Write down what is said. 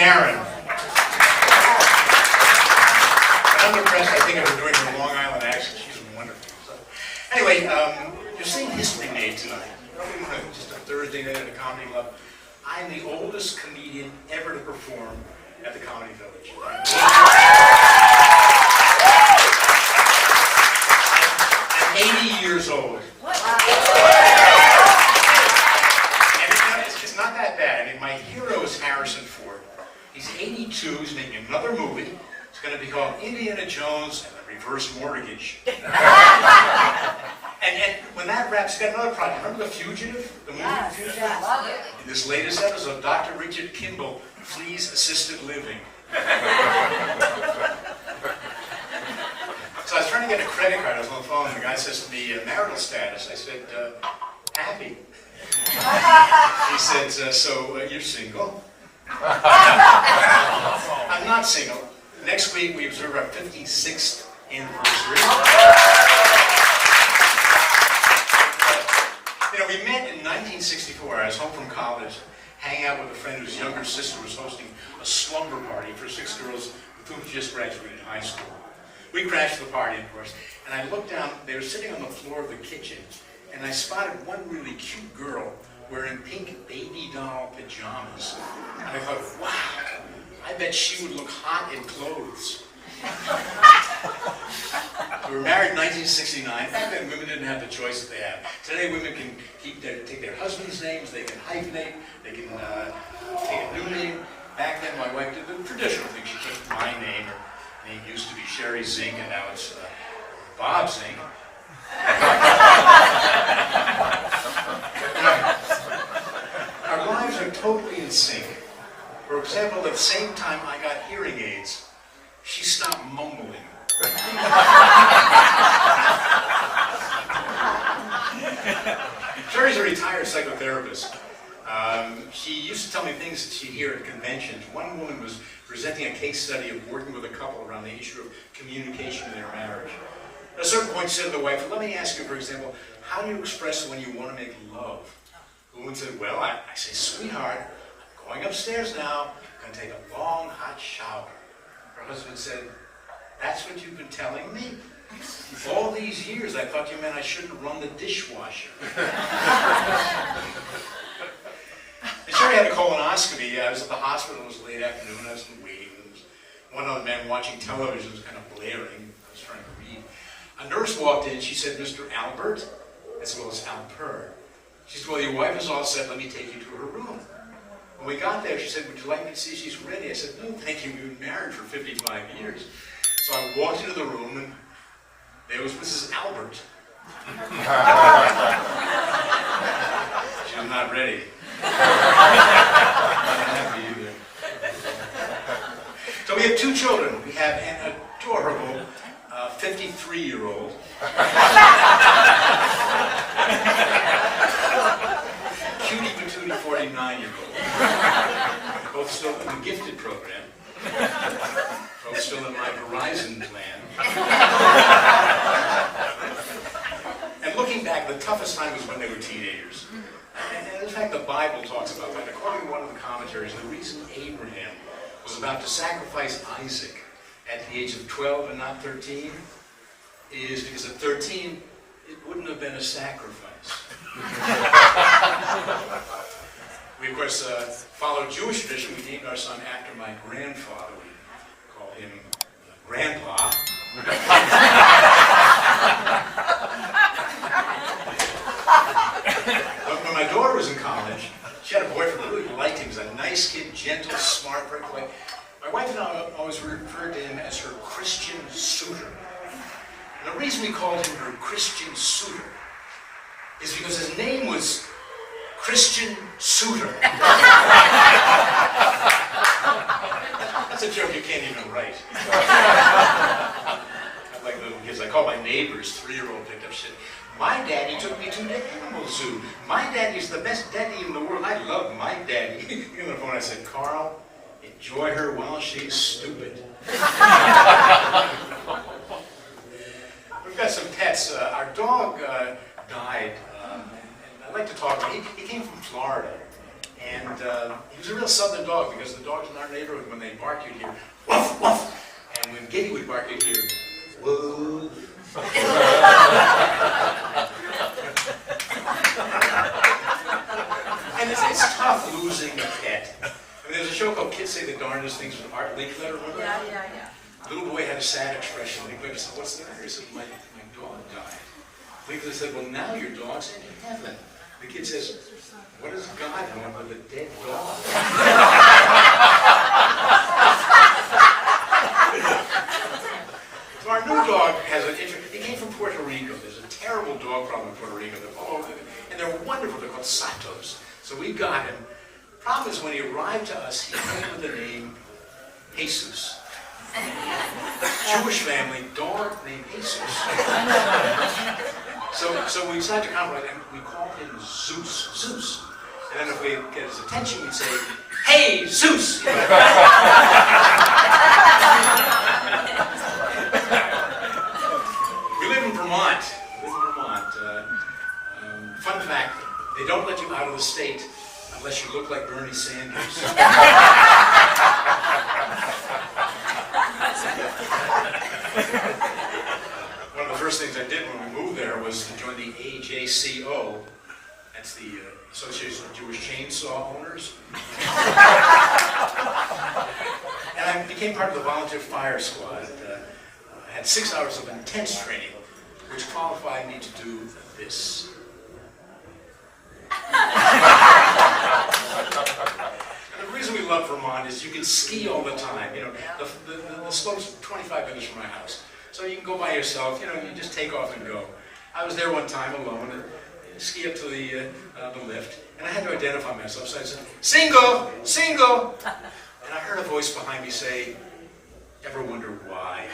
Karen. I'm impressed, I think, of her doing her Long Island accent. She's wonderful. So, anyway, you're seeing History Made tonight. Just a Thursday night at the Comedy Club. I'm the oldest comedian ever to perform at the Comedy Village. I'm 80 years old. And it's not that bad. I mean, my hero is Harrison Ford. He's 82, he's making another movie. It's going to be called Indiana Jones and the Reverse Mortgage. And when that wraps, he's got another project. Remember The Fugitive? The movie The Fugitive? Love it. In this latest episode, Dr. Richard Kimball flees assisted living. So I was trying to get a credit card. I was on the phone, and the guy says to me, marital status. I said, happy. He said, so you're single? I'm not single. Next week, we observe our 56th anniversary. You know, we met in 1964. I was home from college, hanging out with a friend whose younger sister was hosting a slumber party for 6 girls with whom she just graduated high school. We crashed the party, of course, and I looked down. They were sitting on the floor of the kitchen, and I spotted one really cute girl wearing pink baby doll pajamas. And I thought, wow, I bet she would look hot in clothes. We were married in 1969. Back then, women didn't have the choice that they have. Today, women can take their husband's names, they can hyphenate, they can take a new name. Back then, my wife did the traditional thing. She took my name. Her name used to be Sherry Zink, and now it's Bob Zink. Our lives are totally in sync. For example, at the same time I got hearing aids, she stopped mumbling. Sherry's a retired psychotherapist. She used to tell me things that she'd hear at conventions. One woman was presenting a case study of working with a couple around the issue of communication in their marriage. At a certain point, she said to the wife, let me ask you, for example, how do you express when you want to make love? The woman said, well, I say, sweetheart, I'm going upstairs now, I'm going to take a long, hot shower. Her husband said, that's what you've been telling me? All these years, I thought you meant I shouldn't run the dishwasher. And Sherry had a colonoscopy. I was at the hospital. It was late afternoon. I was in the waiting room. One other man watching television was kind of blaring. I was trying to read. A nurse walked in. She said, Mr. Albert, as well as Alper. She said, well, your wife is all set. Let me take you to her room. When we got there, she said, would you like me to see if she's ready? I said, no, thank you. We've been married for 55 years. So I walked into the room, and there was Mrs. Albert. She was not ready. Not happy either. So we have two children. We have an adorable 53-year-old. Cutie patootie 49-year-old. Both still in the gifted program. Both still in my Verizon plan. And looking back, the toughest time was when they were teenagers. And in fact, the Bible talks about that. According to one of the commentaries, the reason Abraham was about to sacrifice Isaac at the age of 12 and not 13 is because at 13, it wouldn't have been a sacrifice. We, of course, follow Jewish tradition. We named our son after my grandfather. We call him Grandpa. When my daughter was in college, she had a boyfriend who really liked him. He was a nice kid, gentle, smart, very quick. My wife and I always referred to him as her Christian suitor. And the reason we called him her Christian suitor is because his name was Christian Suitor. That's a joke you can't even write. Like little kids, I call my neighbor's 3-year-old picked up shit. My daddy took me to the animal zoo. My daddy's the best daddy in the world. I love my daddy. On the phone, I said, Carl, enjoy her while she's stupid. We've got some pets. Our dog died. And I'd like to talk about him. He came from Florida. And he was a real southern dog, because the dogs in our neighborhood, when they barked, you'd hear, woof, woof. And when Giddy would bark, you'd hear, woof. And it's tough losing a pet. I mean, there's a show called Kids Say the Darndest Things with Art Linkletter, remember? Yeah. The little boy had a sad expression. Linkletter said, "What's the matter?" He said, my dog died. Linkletter said, "Well, now your dog's in heaven." The kid says, "What does God want with a dead dog?" So our new dog has an interest. He came from Puerto Rico. There's a terrible dog problem in Puerto Rico. They're all over, and they're wonderful. They're called Satos. So we got him. Problem is, when he arrived to us, he came with the name Jesus. Jewish family, dog named Jesus. So we decided to compromise, and we called him Zeus. Zeus. And then if we get his attention, we'd say, "Hey, Zeus!" We live in Vermont. Fun fact, they don't let you out of the state unless you look like Bernie Sanders. One of the first things I did when we moved there was to join the AJCO. That's the Association of Jewish Chainsaw Owners. And I became part of the volunteer fire squad. I had 6 hours of intense training, which qualified me to do this. And the reason we love Vermont is you can ski all the time. You know, the slope's 25 minutes from my house. So you can go by yourself, you know, you just take off and go. I was there one time alone, and ski up to the lift, and I had to identify myself, so I said, "Single! Single!" And I heard a voice behind me say, "Ever wonder why?"